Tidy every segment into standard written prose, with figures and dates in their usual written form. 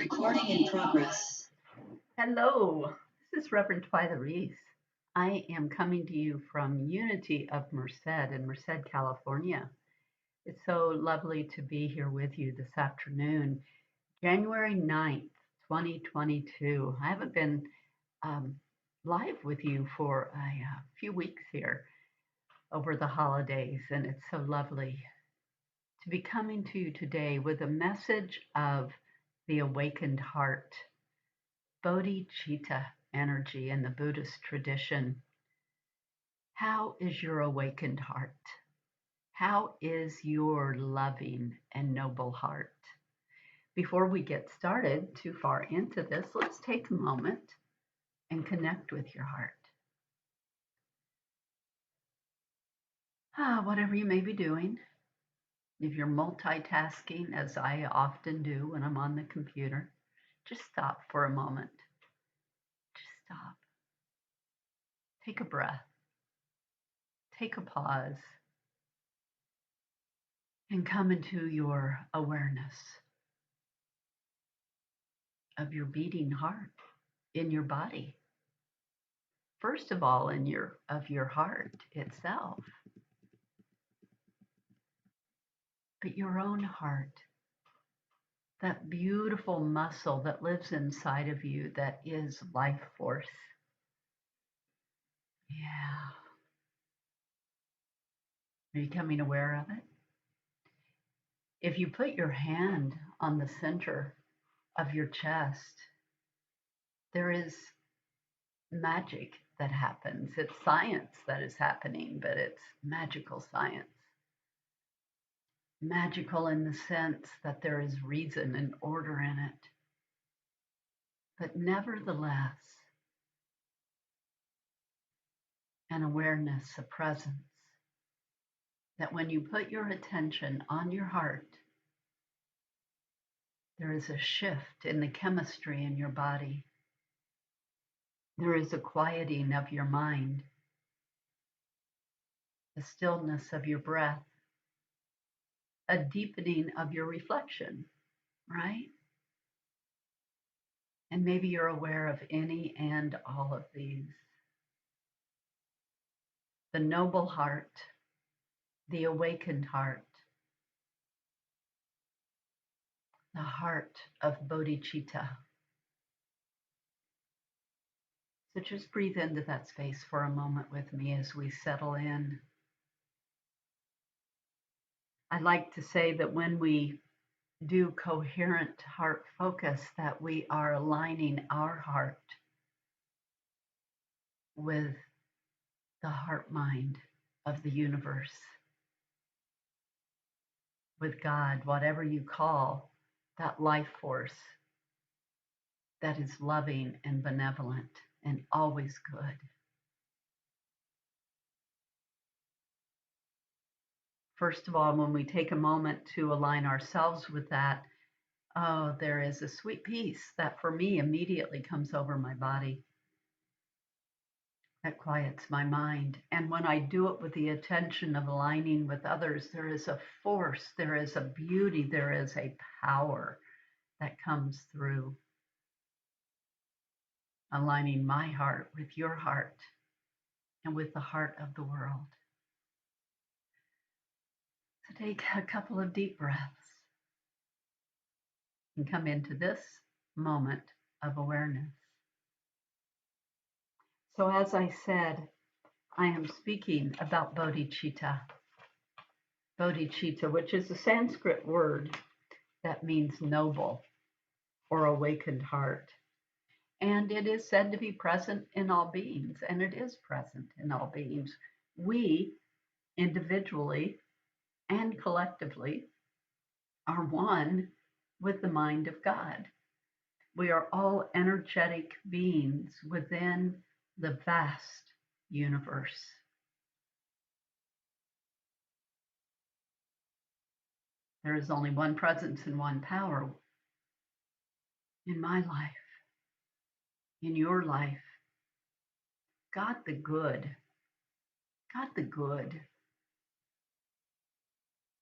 Recording in progress. Hello, this is Reverend Twyla Reece. I am coming to you from Unity of Merced in Merced, California. It's so lovely to be here with you this afternoon, January 9th, 2022. I haven't been live with you for a few weeks here over the holidays, and it's so lovely to be coming to you today with a message of the awakened heart. Bodhicitta energy in the Buddhist tradition. How is your awakened heart? How is your loving and noble heart? Before we get started too far into this, let's take a moment and connect with your heart. Whatever you may be doing, if you're multitasking, as I often do when I'm on the computer, just stop for a moment. Just stop. Take a breath. Take a pause. And come into your awareness of your beating heart in your body. First of all, of your heart itself, but your own heart, that beautiful muscle that lives inside of you that is life force. Yeah. Are you becoming aware of it? If you put your hand on the center of your chest, there is magic that happens. It's science that is happening, but it's magical science. Magical in the sense that there is reason and order in it. But nevertheless, an awareness, a presence, that when you put your attention on your heart, there is a shift in the chemistry in your body. There is a quieting of your mind, the stillness of your breath, a deepening of your reflection, right? And maybe you're aware of any and all of these. The noble heart, the awakened heart, the heart of bodhicitta. So just breathe into that space for a moment with me as we settle in. I like to say that when we do coherent heart focus, that we are aligning our heart with the heart mind of the universe, with God, whatever you call that life force that is loving and benevolent and always good. First of all, when we take a moment to align ourselves with that, oh, there is a sweet peace that for me immediately comes over my body. That quiets my mind. And when I do it with the intention of aligning with others, there is a force, there is a beauty, there is a power that comes through. Aligning my heart with your heart and with the heart of the world. So take a couple of deep breaths and come into this moment of awareness. So as I said, I am speaking about bodhicitta. Bodhicitta, which is a Sanskrit word that means noble or awakened heart. And it is said to be present in all beings, and it is present in all beings. We individually and collectively are one with the mind of God. We are all energetic beings within the vast universe. There is only one presence and one power in my life, in your life. God the good. God the good.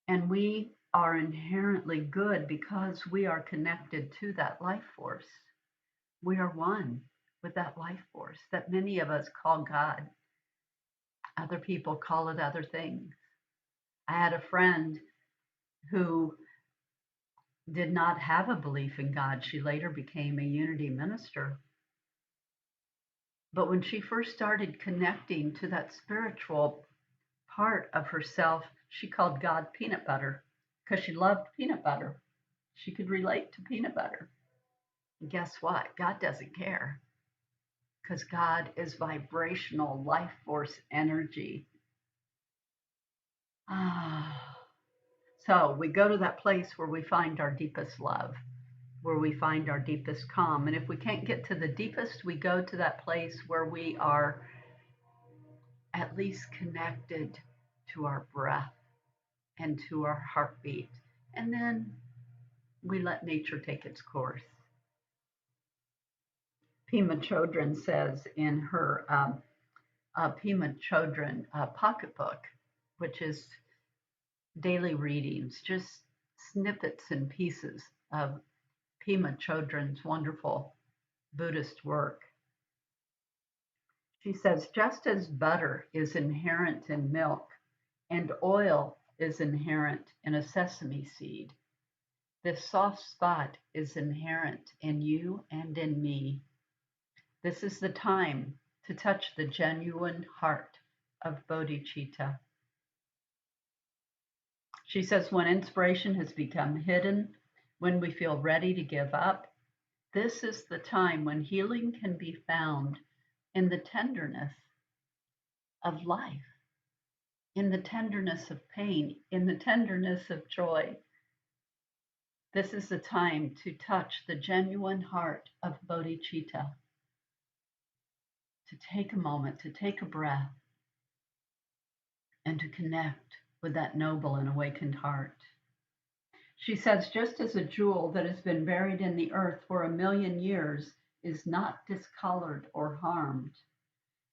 And we are inherently good because we are connected to that life force. We are one with that life force that many of us call God. Other people call it other things. I had a friend who did not have a belief in God. She later became a unity minister. But when she first started connecting to that spiritual part of herself, she called God peanut butter because she loved peanut butter. She could relate to peanut butter. And guess what? God doesn't care because God is vibrational life force energy. Ah. So we go to that place where we find our deepest love, where we find our deepest calm. And if we can't get to the deepest, we go to that place where we are at least connected to our breath and to our heartbeat. And then we let nature take its course. Pema Chodron says in her Pema Chodron pocketbook, which is daily readings, just snippets and pieces of Pema Chodron's wonderful Buddhist work. She says, just as butter is inherent in milk and oil is inherent in a sesame seed, this soft spot is inherent in you and in me. This is the time to touch the genuine heart of bodhicitta. She says, when inspiration has become hidden, when we feel ready to give up, this is the time when healing can be found in the tenderness of life, in the tenderness of pain, in the tenderness of joy. This is the time to touch the genuine heart of bodhicitta, to take a moment, to take a breath, and to connect with that noble and awakened heart. She says, just as a jewel that has been buried in the earth for 1,000,000 years is not discolored or harmed,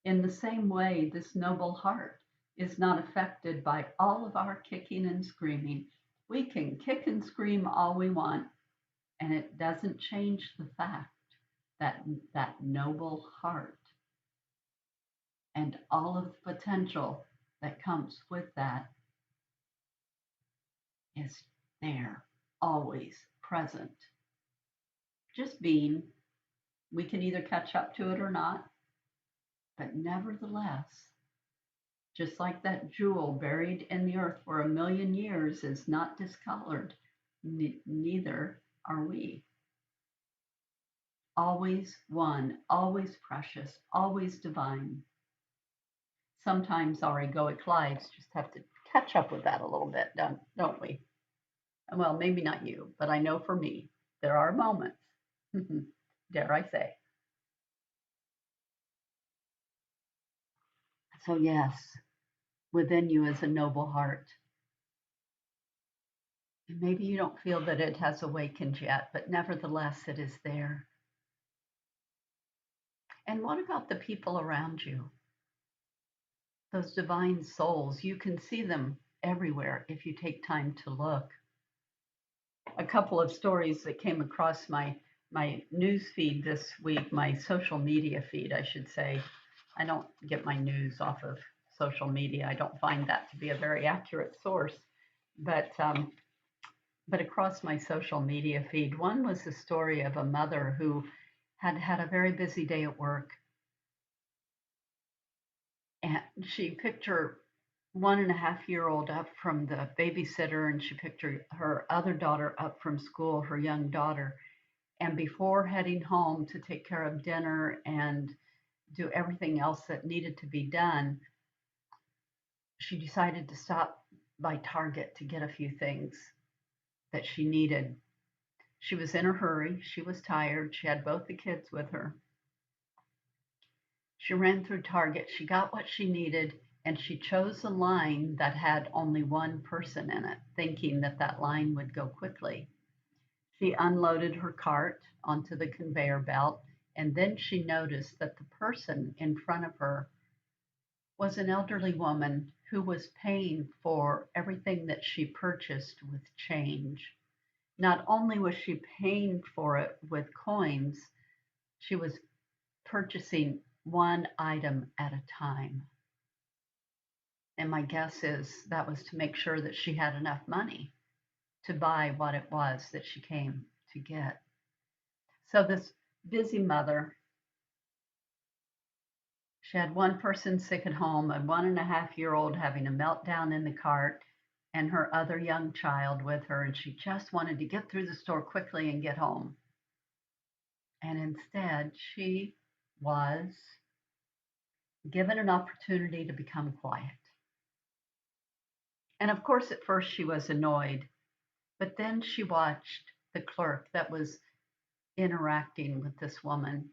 in the same way, this noble heart is not affected by all of our kicking and screaming. We can kick and scream all we want, and it doesn't change the fact that that noble heart and all of the potential that comes with that is there, always present. Just being, we can either catch up to it or not, but nevertheless, just like that jewel buried in the earth for 1,000,000 years is not discolored, neither are we. Always one, always precious, always divine. Sometimes our egoic lives just have to catch up with that a little bit, don't we? Well, maybe not you, but I know for me, there are moments, dare I say. So, yes, within you is a noble heart. And maybe you don't feel that it has awakened yet, but nevertheless, it is there. And what about the people around you? Those divine souls, you can see them everywhere if you take time to look. A couple of stories that came across my news feed this week, my social media feed, I should say. I don't get my news off of social media. I don't find that to be a very accurate source. But across my social media feed, one was the story of a mother who had had a very busy day at work. And she picked her 1.5-year-old up from the babysitter, and she picked her other daughter up from school, her young daughter. And before heading home to take care of dinner and do everything else that needed to be done, she decided to stop by Target to get a few things that she needed. She was in a hurry. She was tired. She had both the kids with her. She ran through Target. She got what she needed, and she chose a line that had only one person in it, thinking that that line would go quickly. She unloaded her cart onto the conveyor belt, and then she noticed that the person in front of her was an elderly woman who was paying for everything that she purchased with change. Not only was she paying for it with coins, she was purchasing one item at a time. And my guess is that was to make sure that she had enough money to buy what it was that she came to get. So this busy mother, she had one person sick at home, a 1.5-year old having a meltdown in the cart, and her other young child with her, and she just wanted to get through the store quickly and get home. And instead, she was given an opportunity to become quiet. And of course, at first she was annoyed, but then she watched the clerk that was interacting with this woman,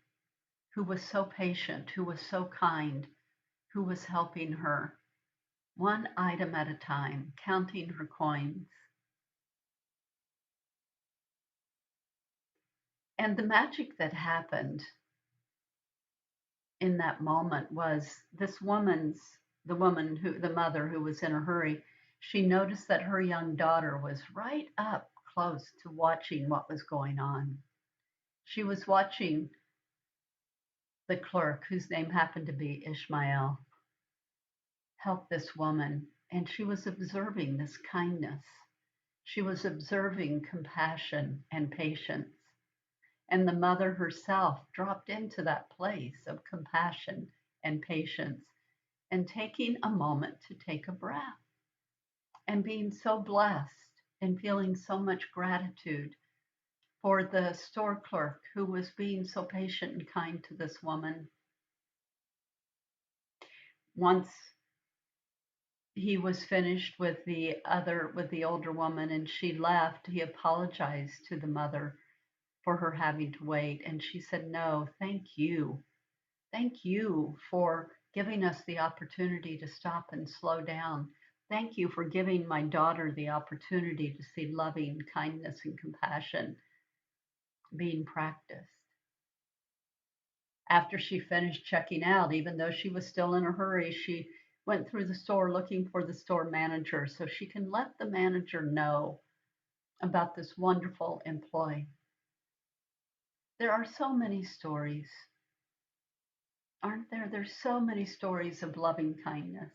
who was so patient, who was so kind, who was helping her one item at a time, counting her coins. And the magic that happened in that moment was the mother who was in a hurry, she noticed that her young daughter was right up close to watching what was going on. She was watching the clerk, whose name happened to be Ishmael, help this woman, and she was observing this kindness. She was observing compassion and patience. And the mother herself dropped into that place of compassion and patience and taking a moment to take a breath and being so blessed and feeling so much gratitude for the store clerk who was being so patient and kind to this woman. Once he was finished with the older woman and she left, he apologized to the mother for her having to wait, and she said, "No, thank you. Thank you for giving us the opportunity to stop and slow down. Thank you for giving my daughter the opportunity to see loving kindness and compassion being practiced." After she finished checking out, even though she was still in a hurry, she went through the store looking for the store manager so she can let the manager know about this wonderful employee. There are so many stories, aren't there? There's so many stories of loving kindness,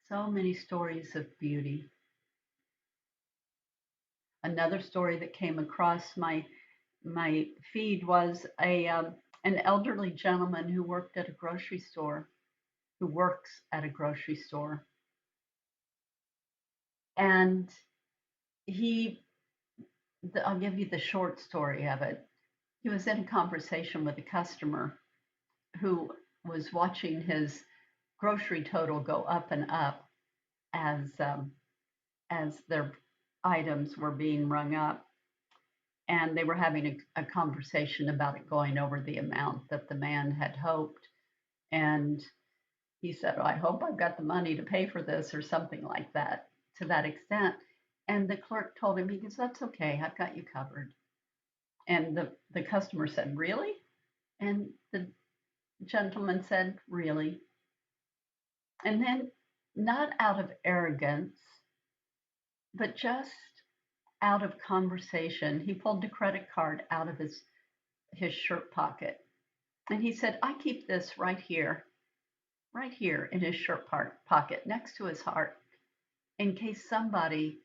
so many stories of beauty. Another story that came across my feed was an elderly gentleman who worked at a grocery store, who works at a grocery store, and he I'll give you the short story of it. He was in a conversation with a customer who was watching his grocery total go up and up as their items were being rung up, and they were having a conversation about it going over the amount that the man had hoped. And he said, "I hope I've got the money to pay for this," or something like that, to that extent. And the clerk told him, he goes, "That's okay, I've got you covered." And the customer said, "Really?" And the gentleman said, "Really?" And then, not out of arrogance, but just out of conversation, he pulled the credit card out of his shirt pocket. And he said, "I keep this right here in his shirt pocket next to his heart, in case somebody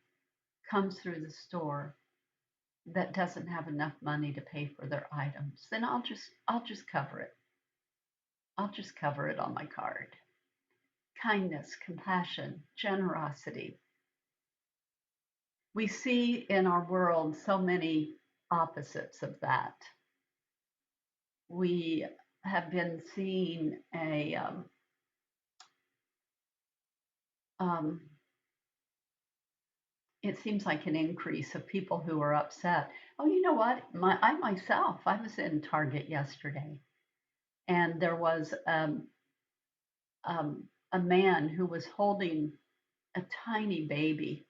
comes through the store that doesn't have enough money to pay for their items. Then I'll just cover it. I'll just cover it on my card." Kindness, compassion, generosity. We see in our world so many opposites of that. We have been seeing um, it seems like an increase of people who are upset. Oh, you know what? I was in Target yesterday, and there was a man who was holding a tiny baby,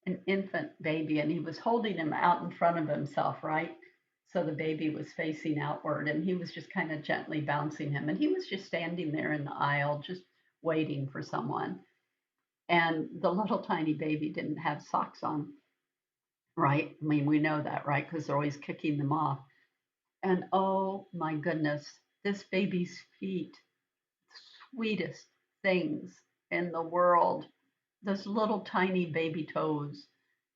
an infant baby, and he was holding him out in front of himself, right? So the baby was facing outward, and he was just kind of gently bouncing him. And he was just standing there in the aisle, just waiting for someone. And the little tiny baby didn't have socks on, right? I mean, we know that, right? Because they're always kicking them off. And oh my goodness, this baby's feet, sweetest things in the world. Those little tiny baby toes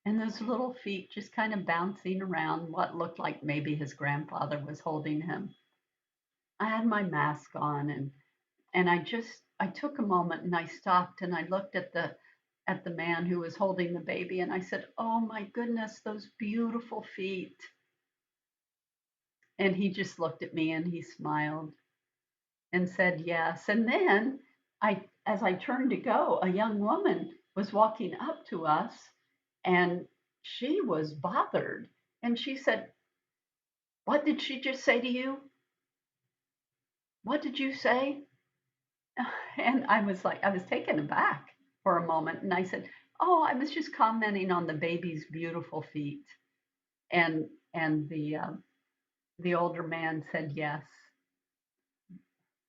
and those little feet just kind of bouncing around what looked like maybe his grandfather was holding him. I had my mask on, and I took a moment and I stopped and I looked at the man who was holding the baby and I said, "Oh my goodness, those beautiful feet." And he just looked at me and he smiled and said yes. And then as I turned to go, a young woman was walking up to us and she was bothered. And she said, "What did she just say to you? What did you say?" And I was taken aback for a moment. And I said, "Oh, I was just commenting on the baby's beautiful feet." And the older man said, "Yes,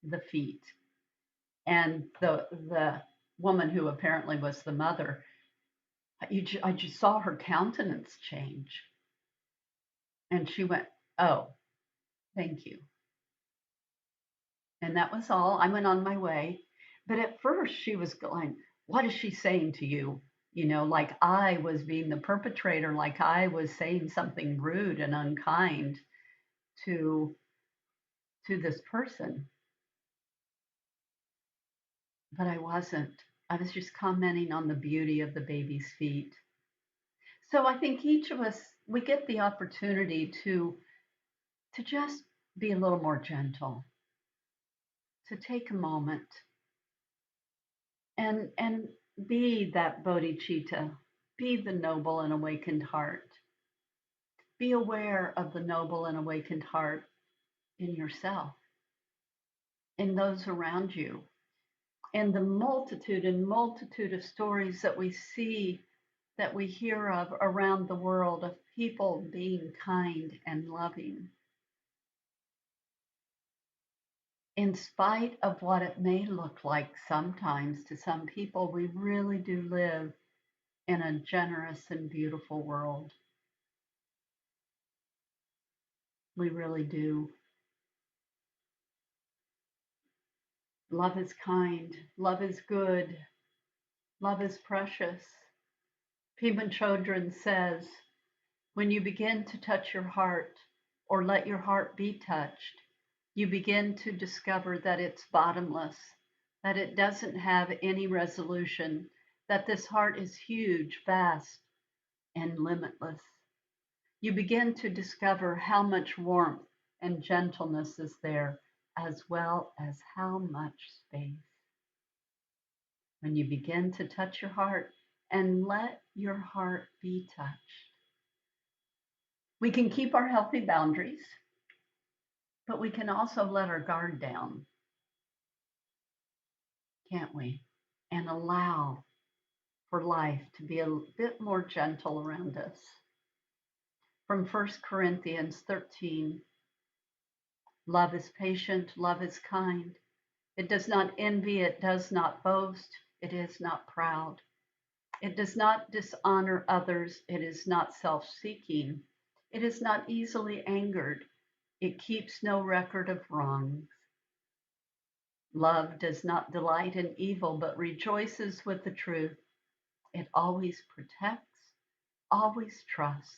the feet." And the woman who apparently was the mother, I just saw her countenance change. And she went, "Oh, thank you." And that was all. I went on my way. But at first, she was going, "What is she saying to you?" Like I was being the perpetrator, like I was saying something rude and unkind to this person. But I wasn't. I was just commenting on the beauty of the baby's feet. So I think each of us, we get the opportunity to just be a little more gentle, to take a moment and be that bodhicitta, be the noble and awakened heart. Be aware of the noble and awakened heart in yourself, in those around you, and the multitude and multitude of stories that we see, that we hear of around the world, of people being kind and loving. In spite of what it may look like sometimes to some people, we really do live in a generous and beautiful world. We really do. Love is kind, love is good, love is precious. Pema Chodron says, when you begin to touch your heart or let your heart be touched, you begin to discover that it's bottomless, that it doesn't have any resolution, that this heart is huge, vast, and limitless. You begin to discover how much warmth and gentleness is there, as well as how much space. When you begin to touch your heart and let your heart be touched, we can keep our healthy boundaries, but we can also let our guard down, can't we? And allow for life to be a bit more gentle around us. From 1 Corinthians 13, love is patient, love is kind. It does not envy, it does not boast, it is not proud. It does not dishonor others, it is not self seeking, it is not easily angered, it keeps no record of wrongs. Love does not delight in evil, but rejoices with the truth. It always protects, always trusts,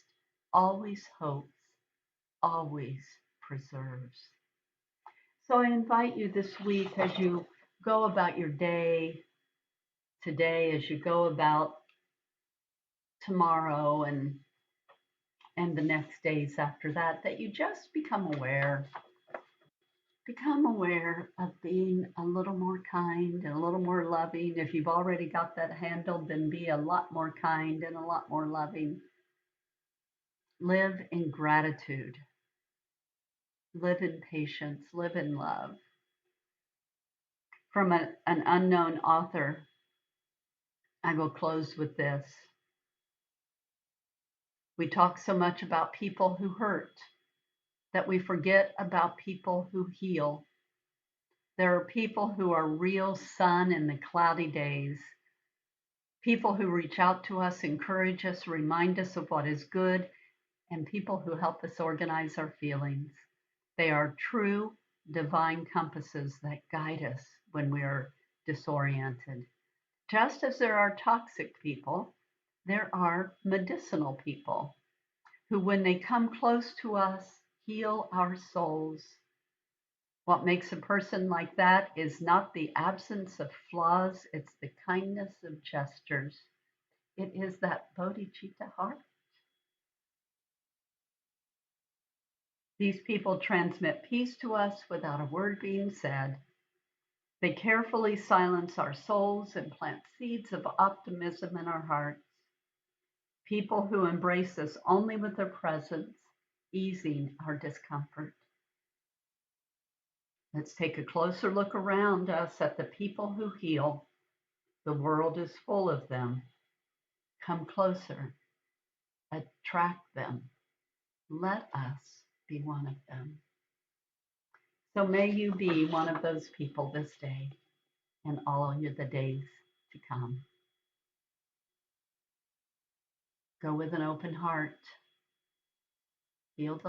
always hopes, always preserves. So I invite you this week as you go about your day, today, as you go about tomorrow and the next days after that, that you just become aware of being a little more kind and a little more loving. If you've already got that handled, then be a lot more kind and a lot more loving. Live in gratitude, live in patience, live in love. From an unknown author, I will close with this. We talk so much about people who hurt, that we forget about people who heal. There are people who are real sun in the cloudy days, people who reach out to us, encourage us, remind us of what is good, and people who help us organize our feelings. They are true divine compasses that guide us when we are disoriented. Just as there are toxic people, there are medicinal people who, when they come close to us, heal our souls. What makes a person like that is not the absence of flaws, it's the kindness of gestures. It is that bodhicitta heart. These people transmit peace to us without a word being said. They carefully silence our souls and plant seeds of optimism in our hearts. People who embrace us only with their presence, easing our discomfort. Let's take a closer look around us at the people who heal. The world is full of them. Come closer, attract them. Let us be one of them. So may you be one of those people this day and all the days to come. Go with an open heart. Feel the